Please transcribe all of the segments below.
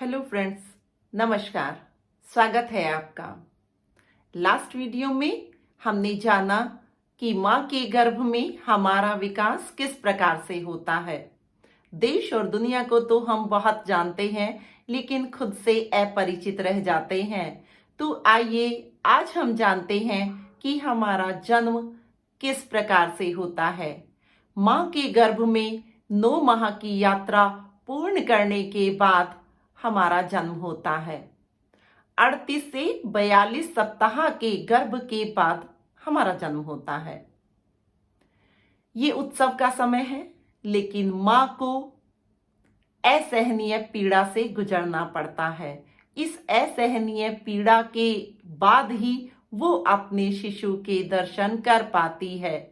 Hello friends, नमस्कार। स्वागत है आपका। लास्ट वीडियो में हमने जाना कि माँ के गर्भ में हमारा विकास किस प्रकार से होता है। देश और दुनिया को तो हम बहुत जानते हैं, लेकिन खुद से अपरिचित रह जाते हैं। तो आइए आज हम जानते हैं कि हमारा जन्म किस प्रकार से होता है। माँ के गर्भ में 9 माह की यात्रा पूर्ण करने के बाद हमारा जन्म होता है। 38 से 42 सप्ताह के गर्भ के बाद हमारा जन्म होता है। ये उत्सव का समय है, लेकिन माँ को असहनीय पीड़ा से गुजरना पड़ता है। इस असहनीय पीड़ा के बाद ही वो अपने शिशु के दर्शन कर पाती है।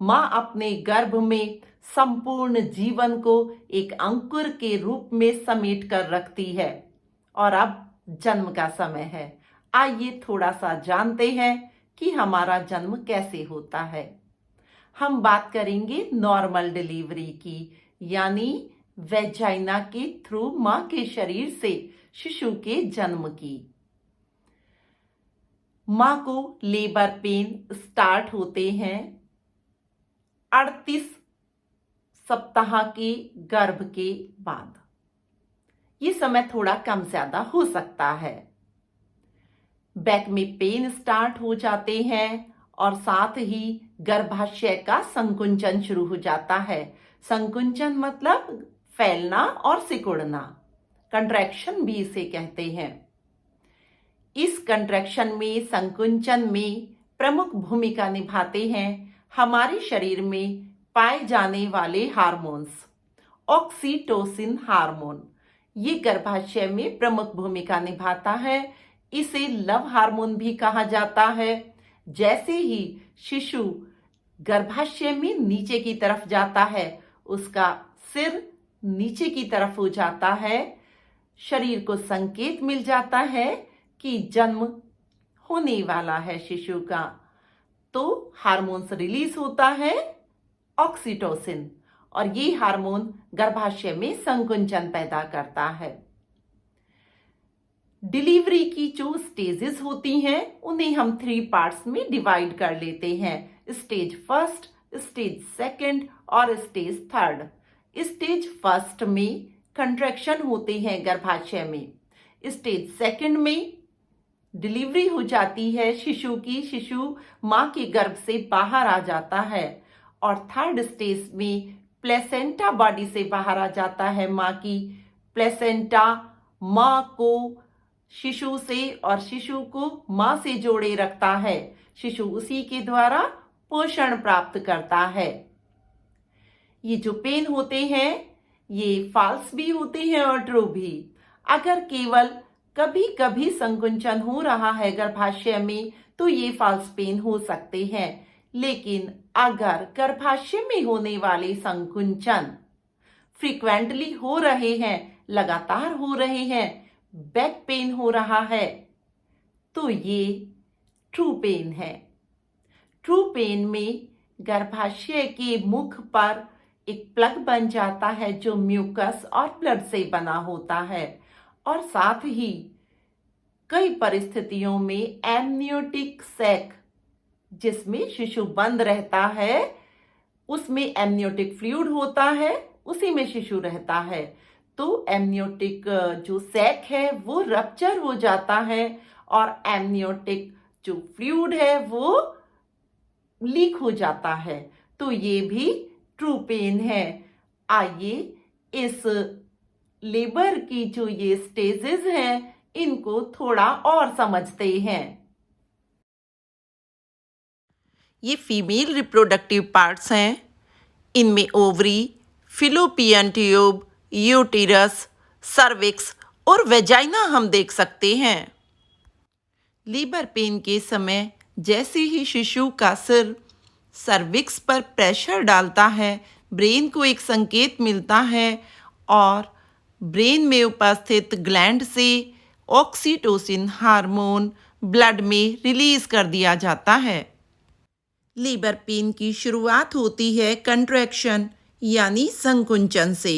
माँ अपने गर्भ में संपूर्ण जीवन को एक अंकुर के रूप में समेट कर रखती है। और अब जन्म का समय है। आइए थोड़ा सा जानते हैं कि हमारा जन्म कैसे होता है। हम बात करेंगे नॉर्मल डिलीवरी की, यानी वेजाइना के थ्रू माँ के शरीर से शिशु के जन्म की। माँ को लेबर पेन स्टार्ट होते हैं 38 सप्ताह के गर्भ के बाद। ये समय थोड़ा कम ज्यादा हो सकता है। बैक में पेन स्टार्ट हो जाते हैं और साथ ही गर्भाशय का संकुंचन शुरू हो जाता है। संकुंचन मतलब फैलना और सिकुड़ना, कंट्रैक्शन भी इसे कहते हैं। इस कंट्रैक्शन में, संकुंचन में प्रमुख भूमिका निभाते हैं हमारे शरीर में पाए जाने वाले हार्मोन्स। ऑक्सीटोसिन हार्मोन ये गर्भाशय में प्रमुख भूमिका निभाता है। इसे लव हार्मोन भी कहा जाता है। जैसे ही शिशु गर्भाशय में नीचे की तरफ जाता है, उसका सिर नीचे की तरफ हो जाता है, शरीर को संकेत मिल जाता है कि जन्म होने वाला है शिशु का। तो हार्मोन्स रिलीज होता है, ऑक्सीटोसिन, और ये हार्मोन गर्भाशय में संकुंचन पैदा करता है। डिलीवरी की जो स्टेजेस होती हैं, उन्हें हम 3 पार्ट्स में डिवाइड कर लेते हैं। स्टेज फर्स्ट, स्टेज सेकंड और स्टेज थर्ड। स्टेज फर्स्ट में कंट्रैक्शन होते हैं गर्भाशय में। स्टेज सेकंड में डिलीवरी हो जाती है शिशु की, शिशु माँ के गर्भ से बाहर आ जाता है। और थर्ड स्टेज में प्लेसेंटा बॉडी से बाहर आ जाता है। माँ की प्लेसेंटा माँ को शिशु से और शिशु को माँ से जोड़े रखता है। शिशु उसी के द्वारा पोषण प्राप्त करता है। ये जो पेन होते हैं, ये फॉल्स भी होते हैं और ट्रू भी। अगर केवल कभी कभी संकुंचन हो रहा है गर्भाशय में, तो ये फॉल्स पेन हो सकते हैं। लेकिन अगर गर्भाशय में होने वाले संकुंचन फ्रीक्वेंटली हो रहे हैं, लगातार हो रहे हैं, बैक पेन हो रहा है, तो ये ट्रू पेन है। ट्रू पेन में गर्भाशय के मुख पर एक प्लग बन जाता है जो म्यूकस और ब्लड से बना होता है। और साथ ही कई परिस्थितियों में एमनियोटिक सैक, जिसमें शिशु बंद रहता है, उसमें एमनियोटिक फ्लूइड होता है, उसी में शिशु रहता है। तो एमनियोटिक जो सैक है वो रप्चर हो जाता है और एमनियोटिक जो फ्लूइड है वो लीक हो जाता है। तो ये भी ट्रू पेन है। आइए इस लेबर की जो ये स्टेजेस हैं, इनको थोड़ा और समझते हैं। ये फीमेल रिप्रोडक्टिव पार्ट्स हैं। इनमें ovary, fallopian tube, uterus, cervix और वेजाइना हम देख सकते हैं। लेबर पेन के समय जैसे ही शिशु का सिर सर्विक्स पर प्रेशर डालता है, ब्रेन को एक संकेत मिलता है और ब्रेन में उपस्थित ग्लैंड से ऑक्सीटोसिन हार्मोन ब्लड में रिलीज कर दिया जाता है। लेबर पेन की शुरुआत होती है कंट्रैक्शन यानी संकुंचन से।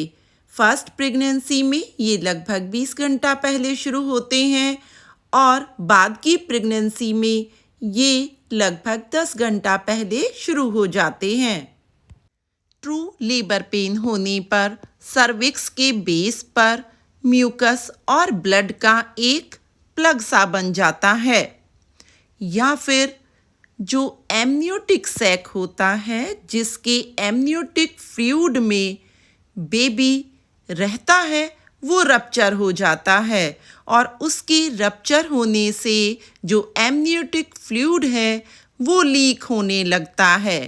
फर्स्ट प्रेगनेंसी में ये लगभग 20 घंटा पहले शुरू होते हैं और बाद की प्रेगनेंसी में ये लगभग 10 घंटा पहले शुरू हो जाते हैं। ट्रू लेबर पेन होने पर सर्विक्स के बेस पर म्यूकस और ब्लड का एक प्लग सा बन जाता है, या फिर जो एमनियोटिक सैक होता है जिसके एमनियोटिक फ्लूइड में बेबी रहता है, वो रप्चर हो जाता है और उसके रप्चर होने से जो एमनियोटिक फ्लूइड है वो लीक होने लगता है।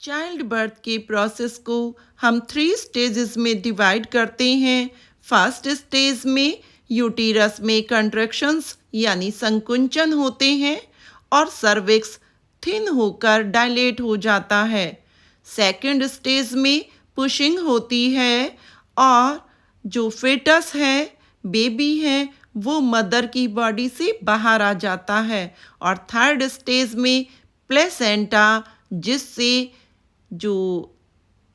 चाइल्ड बर्थ के प्रोसेस को हम 3 स्टेजेस में डिवाइड करते हैं। फर्स्ट स्टेज में यूटेरस में कंट्रैक्शंस यानी संकुंचन होते हैं और सर्विक्स थिन होकर डायलेट हो जाता है। सेकंड स्टेज में पुशिंग होती है और जो फेटस है, बेबी है, वो मदर की बॉडी से बाहर आ जाता है। और थर्ड स्टेज में प्लेसेंटा, जिससे जो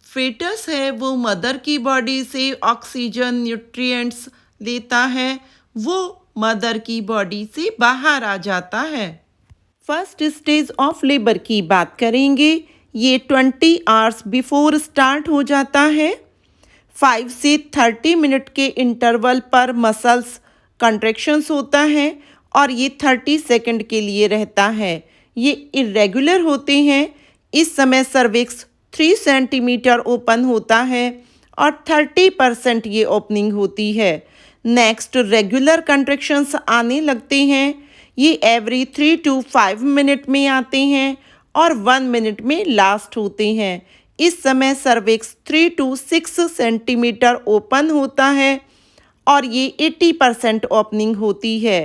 फेटस है वो मदर की बॉडी से ऑक्सीजन न्यूट्रिएंट्स लेता है, वो मदर की बॉडी से बाहर आ जाता है। फर्स्ट स्टेज ऑफ लेबर की बात करेंगे। ये 20 आवर्स बिफोर स्टार्ट हो जाता है। 5 से 30 मिनट के इंटरवल पर मसल्स कंट्रैक्शंस होता है और ये 30 सेकंड के लिए रहता है। ये इरेगुलर होते हैं। इस समय सर्विक्स 3 सेंटीमीटर ओपन होता है और 30% ये ओपनिंग होती है। नेक्स्ट रेगुलर कंट्रैक्शंस आने लगते हैं। ये एवरी 3 to 5 मिनट में आते हैं और 1 मिनट में लास्ट होते हैं। इस समय सर्विक्स 3 to 6 सेंटीमीटर ओपन होता है और ये 80% ओपनिंग होती है।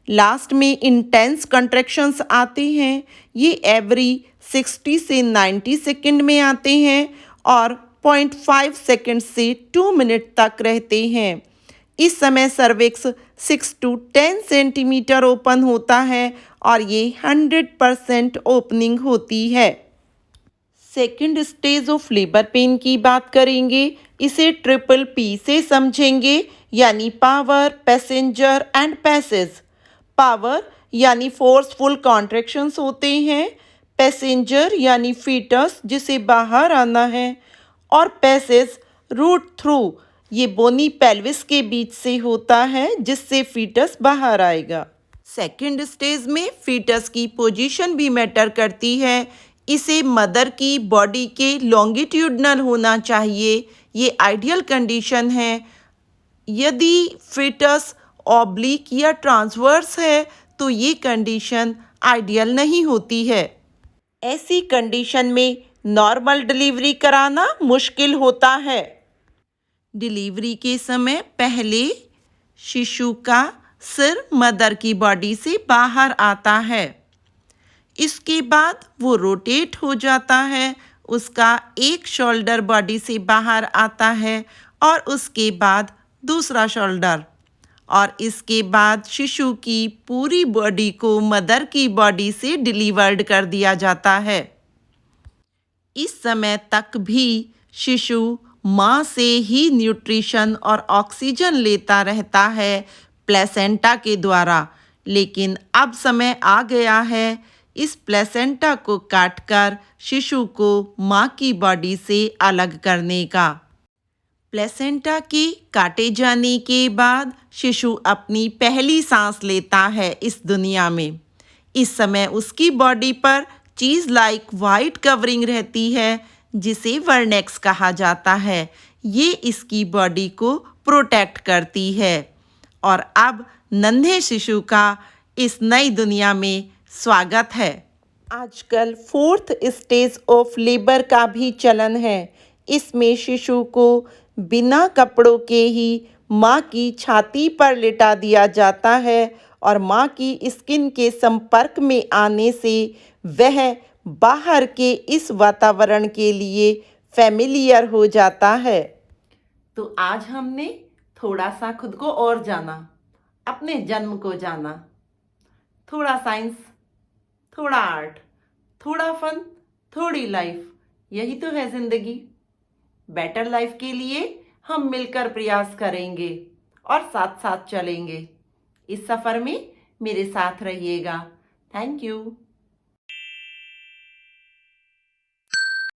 लास्ट में इंटेंस कंट्रैक्शंस आते हैं। ये एवरी 60 से 90 सेकंड में आते हैं और 0.5 सेकंड से 2 मिनट तक रहते हैं। इस समय सर्विक्स 6 to 10 सेंटीमीटर ओपन होता है और ये 100% ओपनिंग होती है। Second stage of labour pain की बात करेंगे। इसे ट्रिपल पी से समझेंगे, यानी power, passenger and passage. Power यानी फोर्सफुल कॉन्ट्रैक्शंस होते हैं, पैसेंजर यानी फीटस जिसे बाहर आना है, और पैसेज रूट थ्रू ये बोनी पेल्विस के बीच से होता है जिससे फीटस बाहर आएगा। सेकंड स्टेज में फीटस की पोजीशन भी मैटर करती है। इसे मदर की बॉडी के लॉन्गिट्यूडनल होना चाहिए, ये आइडियल कंडीशन है। यदि फीटस ऑब्लिक या ट्रांसवर्स है तो ये कंडीशन आइडियल नहीं होती है। ऐसी कंडीशन में नॉर्मल डिलीवरी कराना मुश्किल होता है। डिलीवरी के समय पहले शिशु का सिर मदर की बॉडी से बाहर आता है। इसके बाद वो रोटेट हो जाता है, उसका एक शोल्डर बॉडी से बाहर आता है और उसके बाद दूसरा शोल्डर, और इसके बाद शिशु की पूरी बॉडी को मदर की बॉडी से डिलीवर्ड कर दिया जाता है। इस समय तक भी शिशु माँ से ही न्यूट्रिशन और ऑक्सीजन लेता रहता है प्लेसेंटा के द्वारा, लेकिन अब समय आ गया है इस प्लेसेंटा को काटकर शिशु को माँ की बॉडी से अलग करने का। प्लेसेंटा के काटे जाने के बाद शिशु अपनी पहली सांस लेता है इस दुनिया में। इस समय उसकी बॉडी पर चीज़ लाइक वाइट कवरिंग रहती है जिसे वर्नेक्स कहा जाता है। ये इसकी बॉडी को प्रोटेक्ट करती है। और अब नन्हे शिशु का इस नई दुनिया में स्वागत है। आजकल 4th स्टेज ऑफ लेबर का भी चलन है। इसमें शिशु को बिना कपड़ों के ही माँ की छाती पर लिटा दिया जाता है और माँ की स्किन के संपर्क में आने से वह बाहर के इस वातावरण के लिए फैमिलियर हो जाता है। तो आज हमने थोड़ा सा खुद को और जाना, अपने जन्म को जाना, थोड़ा साइंस, थोड़ा आर्ट, थोड़ा फन, थोड़ी लाइफ, यही तो है जिंदगी। बेटर लाइफ के लिए हम मिलकर प्रयास करेंगे और साथ साथ चलेंगे। इस सफ़र में मेरे साथ रहिएगा। Thank you.